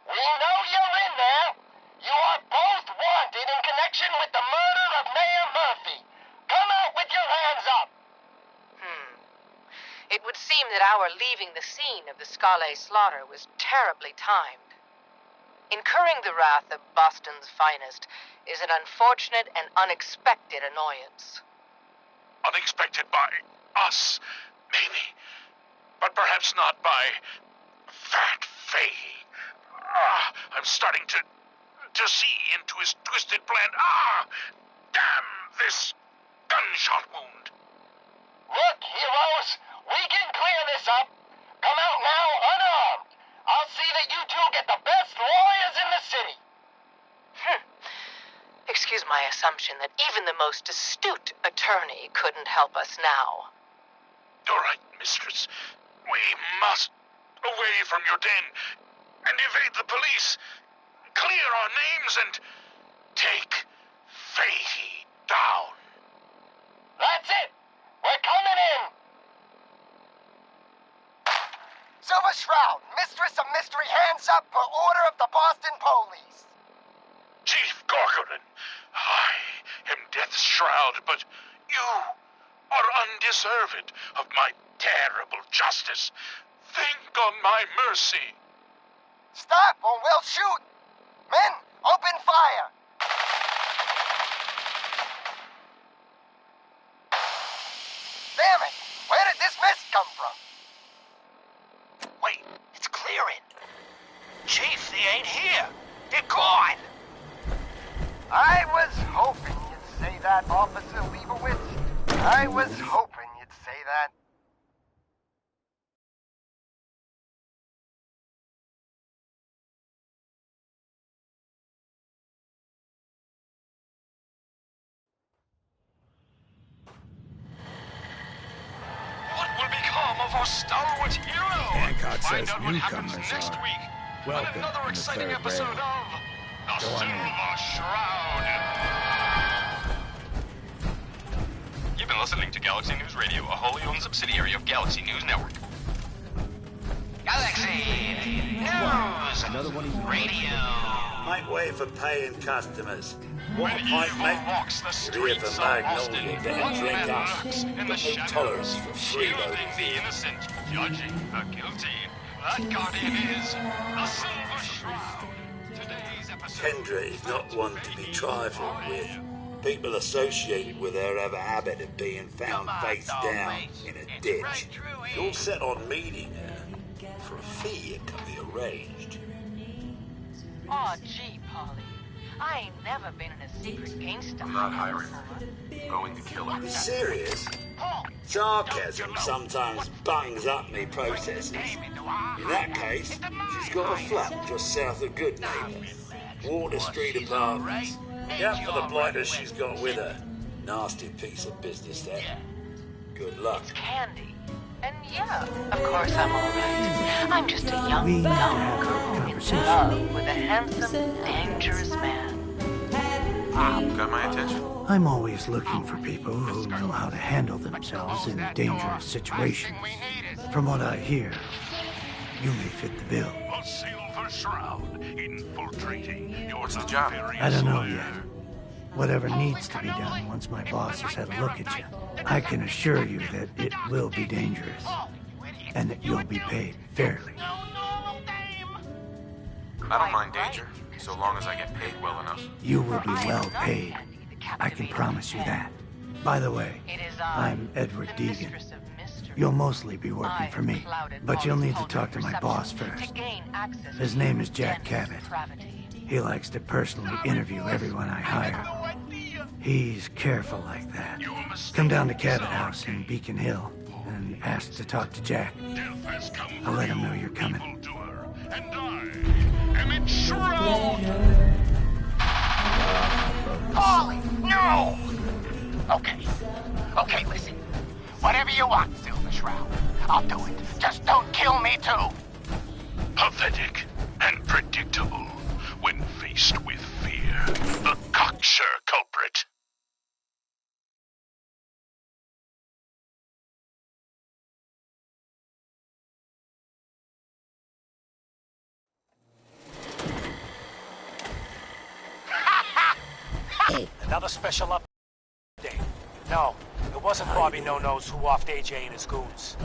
We know you're in there. You are both wanted in connection with the murder of Mayor Murphy. Come out with your hands up.
It would seem that our leaving the scene of the Scalé slaughter was terribly timed. Incurring the wrath of Boston's finest is an unfortunate and unexpected annoyance.
Unexpected by us, maybe. But perhaps not by Fat Fahey. I'm starting to see into his twisted plan. Damn this gunshot wound.
Look, heroes, we can clear this up. Come out now unarmed. I'll see that you two get the best lawyers in the city.
Excuse my assumption that even the most astute attorney couldn't help us now.
All right, mistress. We must away from your den and evade the police. Clear our names and take Fahey down.
That's it. We're coming in. Silver Shroud, Mistress of Mystery, hands up per order of the Boston Police.
Chief Corcoran, I am Death's Shroud, but you are undeserved of my terrible justice. Think on my mercy.
Stop or we'll shoot. Men, open fire. Damn it! Where did this mist come from?
Wait, it's clearing. Chief, they ain't here. They're gone.
I was hoping you'd say that, Officer Leibowitz. I was hoping you'd say that.
What will become of our stalwart hero?
Hancock
Find
says
out what happens
newcomers
next
are
week
welcome
on another
in the
exciting
third
episode
rail.
of The
Go on in.
Silver Shroud. You've been listening to Galaxy News Radio, a wholly owned subsidiary of Galaxy News Network.
Galaxy News
Another one of you.
Radio.
Make way for paying customers.
When
Want a pint,
evil
mate?
walks the
You're here
streets
for
of
Magnolia,
Boston,
then
one
drink
man
up.
lurks in the
Got no
shadows,
tolerance for
shielding
freeloaders
the
here.
innocent, judging the guilty. That guardian is the Silver Shroud. Today's episode...
Kendra is not one to be trifled with. People associated with her have a habit of being found face down in a ditch. You're set on meeting her. For a fee, it can be arranged.
Aw, gee, Polly. I ain't never been in a secret gangster.
I'm not hiring her. I'm going to kill her.
You serious? Sarcasm sometimes bungs up me processes. In that case, she's got a flat just south of Good Neighbour. Water Street Apartments. Yep, for the blighters she's got with her. Nasty piece of business, that. Good luck.
It's Candy. And yeah, of course I'm all right. I'm just a young dumb girl in love with a handsome, dangerous man.
Got my attention?
I'm always looking for people who know how to handle themselves in dangerous situations. From what I hear, you may fit the bill.
A silver shroud infiltrating your
What's the job?
I don't know yet. Whatever needs to be done once my boss has had a look at you. I can assure you that it will be dangerous, and that you'll be paid fairly.
I don't mind danger, so long as I get paid well enough.
You will be well paid. I can promise you that. By the way, I'm Edward Deegan. You'll mostly be working for me, but you'll need to talk to my boss first. His name is Jack Cabot. He likes to personally interview everyone I hire. He's careful like that. Come down to Cabot House in Beacon Hill and ask to talk to Jack. I'll let him know you're coming.
And I am enshrouded.
Polly, no! Okay, listen. Whatever you want, Silver Shroud. I'll do it. Just don't kill me, too.
Pathetic and predictable when faced with fear. The cocksure culprit.
Another special update. No, it wasn't Bobby No-Nose who offed AJ and his goons.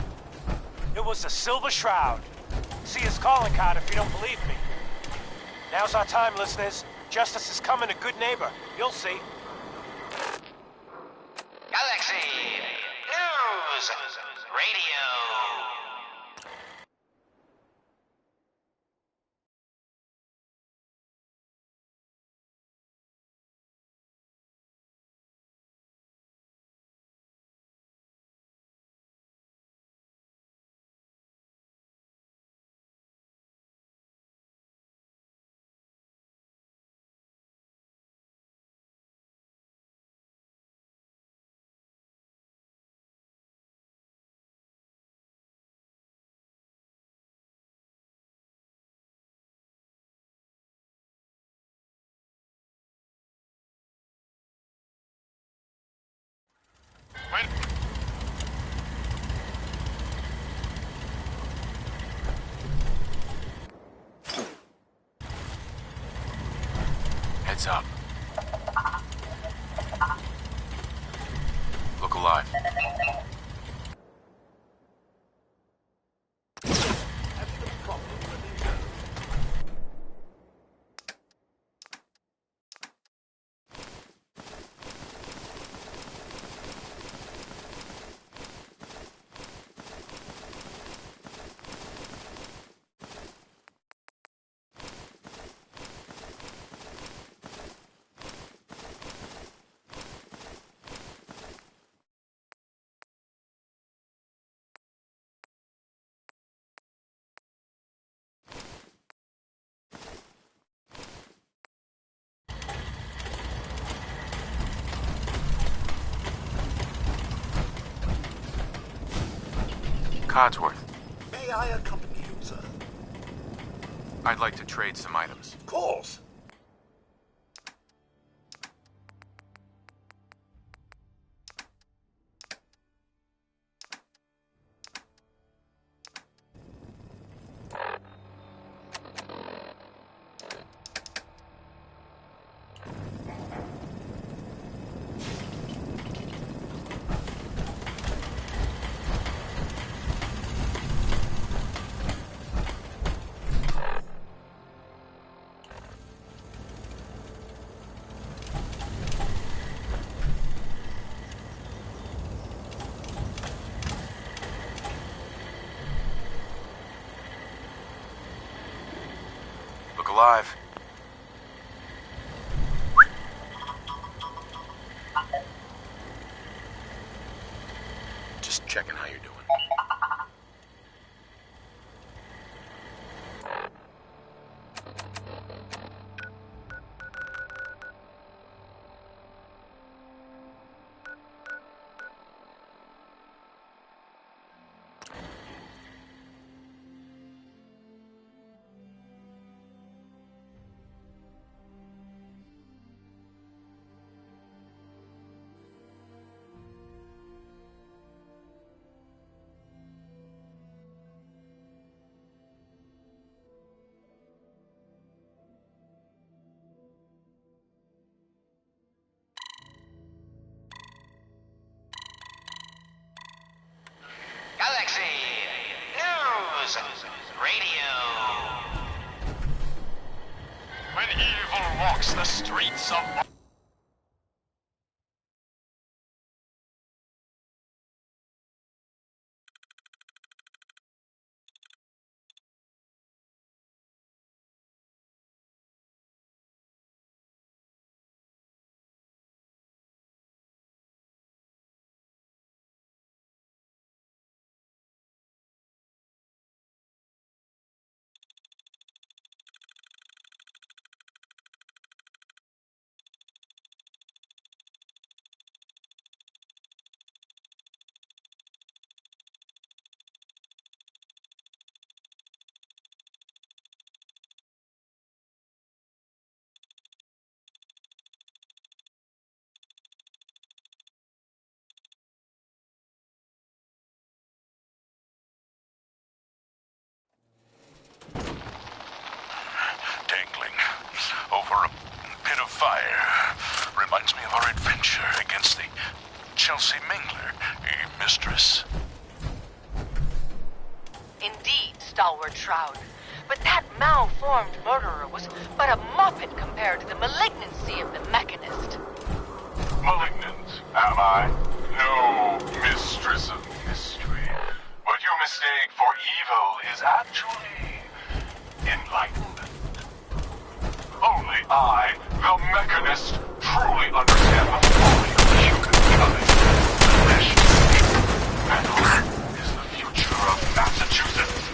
It was the Silver Shroud. See his calling card if you don't believe me. Now's our time, listeners. Justice is coming to Good Neighbor. You'll see.
Galaxy News Radio.
Heads up. Look alive. Codsworth.
May I accompany you, sir?
I'd like to trade some items.
Of course.
Look alive.
evil walks the streets of... Dangling over a pit of fire reminds me of our adventure against the Chelsea Mingler, a mistress.
Indeed, stalwart Shroud. But that malformed murderer was but a muppet compared to the malignancy of the Mechanist.
Malignant, am I? No, mistress of mystery. What you mistake for evil is actually enlightenment. Only I, the Mechanist, truly understand the folly of humankind. And who is the future of Massachusetts?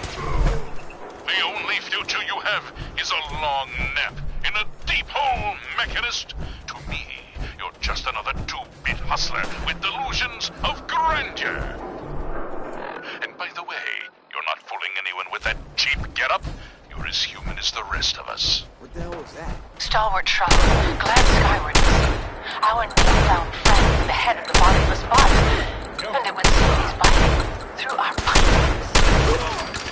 The only future you have is a long nap in a deep hole, Mechanist. To me, you're just another two-bit hustler with delusions of grandeur. And by the way, you're not fooling anyone with that cheap getup. You're as human as the rest of us.
What the hell was that?
Stalwart Shroud, glad skyward to see our newfound friend, the head of the bodiless body, and it would seem he's biting through our minds.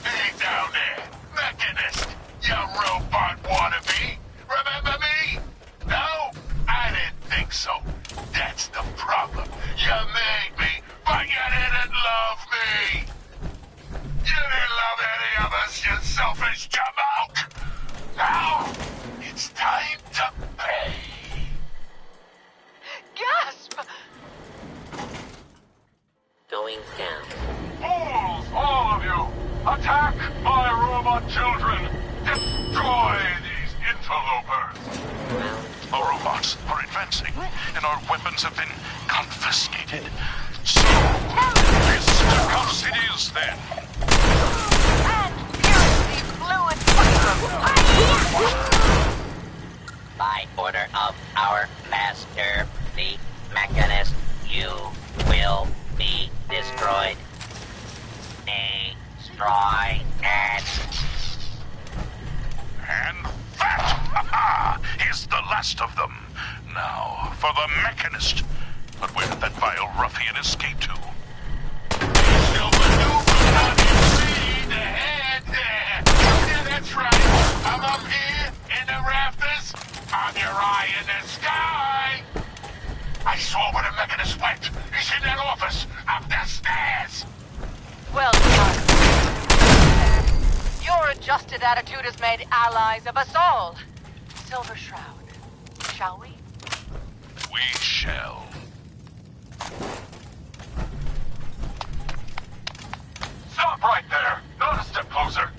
Hey down there, Mechanist, you robot wannabe. Remember me? No? I didn't think so. That's the problem. You made me, but you didn't love me. You didn't love any of us, you selfish jamoke. Now, it's time to pay.
Gasp!
Going down.
Fools, all of you! Attack my robot children! Destroy these interlopers! Our robots are advancing, and our weapons have been confiscated. So, fisticuffs it is then.
By order of our master, the Mechanist, you will be destroyed. Destroy it.
And that is the last of them. Now, for the Mechanist. But where did that vile ruffian escape to? Still maneuvering on his feet ahead there. Yeah, that's right. I'm up here in the rafters. I'm your eye in the sky. I saw where the Mechanist went. He's in that office up the stairs.
Well done. Your adjusted attitude has made allies of us all. Silver Shroud, shall we?
We shall. Stop right there! Not a step closer!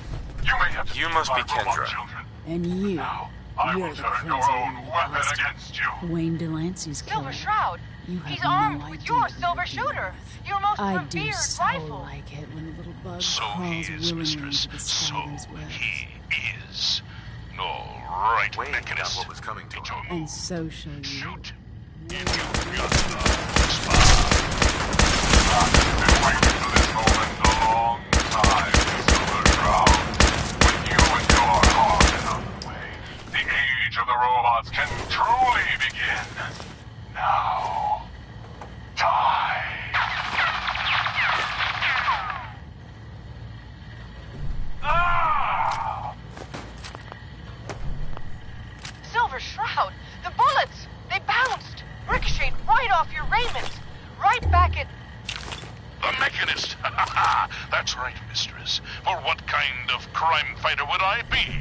You may have
You must be Kendra.
children.
And you,
I
you're
will
the
turn
crazy
your
one
own
that
weapon
caused
against you.
Wayne Delancey's killer.
Silver Shroud.
You have
He's
no
armed
idea
with your
what
silver
you're dealing
shooter.
with.
Your most
I do
revered
so
rifle.
like it when the little bug
So
crawls
he is,
willingly
mistress.
into the
So
spider's web.
he is. All right,
Wayne got
Mechanist.
what was coming to him.
And so shall you.
Shoot. If you got the spot. I've been waiting for this moment a long time, Silver Shroud. When you and your heart is out of the way, the age of the robots can truly begin. Now, die. Ah!
Silver Shroud, the bullets! They bounced! Ricocheted right off your raiment! Right back at...
The Mechanist! That's right, mistress. mysteries. For what kind of crime fighter would I be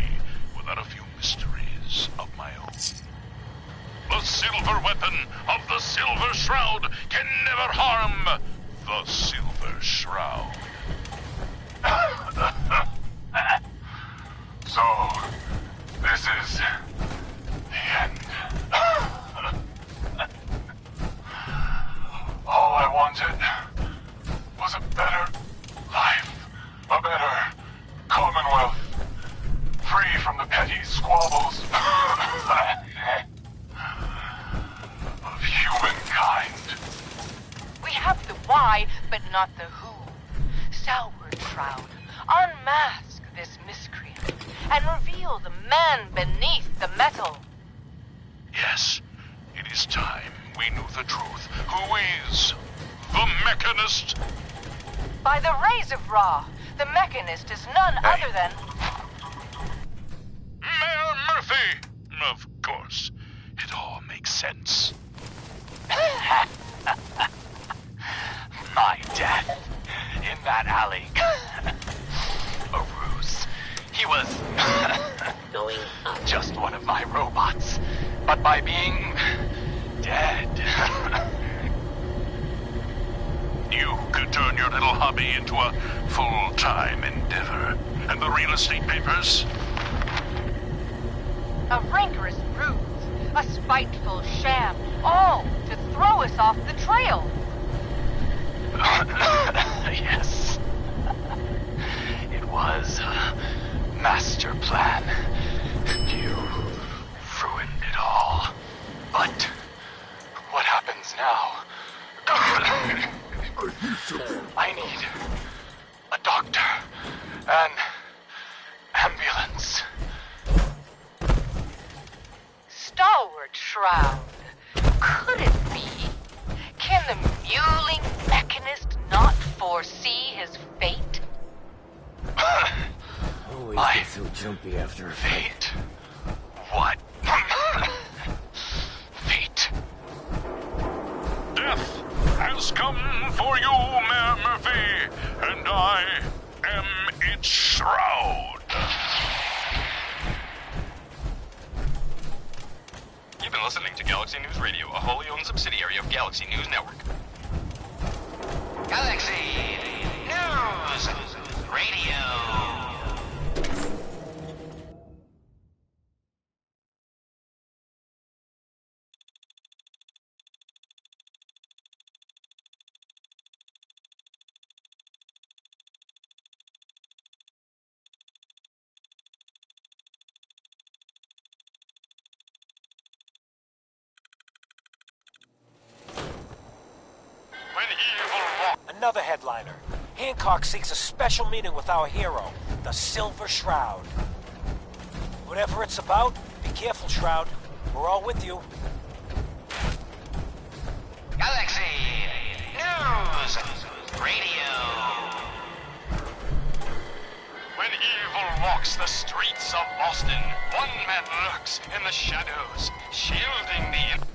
without a few mysteries of my own? The silver weapon of the Silver Shroud can never harm the Silver Shroud.
So, this is the end. All I wanted was a better life, a better commonwealth, free from the petty squabbles of humankind.
We have the why, but not the who. Sourward Shroud, unmask this miscreant and reveal the man beneath the metal.
Yes, it is time we knew the truth. Who is the Mechanist?
By the rays of Ra, the Mechanist is none other than...
Mayor Murphy! Of course. It all makes sense.
My death in that alley. A ruse. He was
going up.
Just one of my robots. But by being dead.
You could turn your little hobby into a full-time endeavor. And the real estate papers?
A rancorous ruse, a spiteful sham, all to throw us off the trail.
Yes. It was a master plan. You ruined it all. But what happens now? I need a doctor. An ambulance.
Stalwart Shroud. Could it be? Can the mewling Mechanist not foresee his fate?
Always get so jumpy after a fight.
What? Fate.
Death has come for you, Mayor Murphy, and I am its shroud.
You've been listening to Galaxy News Radio, a wholly owned subsidiary of Galaxy News Network.
Galaxy News Radio.
Another headliner. Hancock seeks a special meeting with our hero, the Silver Shroud. Whatever it's about, be careful, Shroud. We're all with you.
Galaxy News Radio.
When evil walks the streets of Boston, one man lurks in the shadows, shielding the...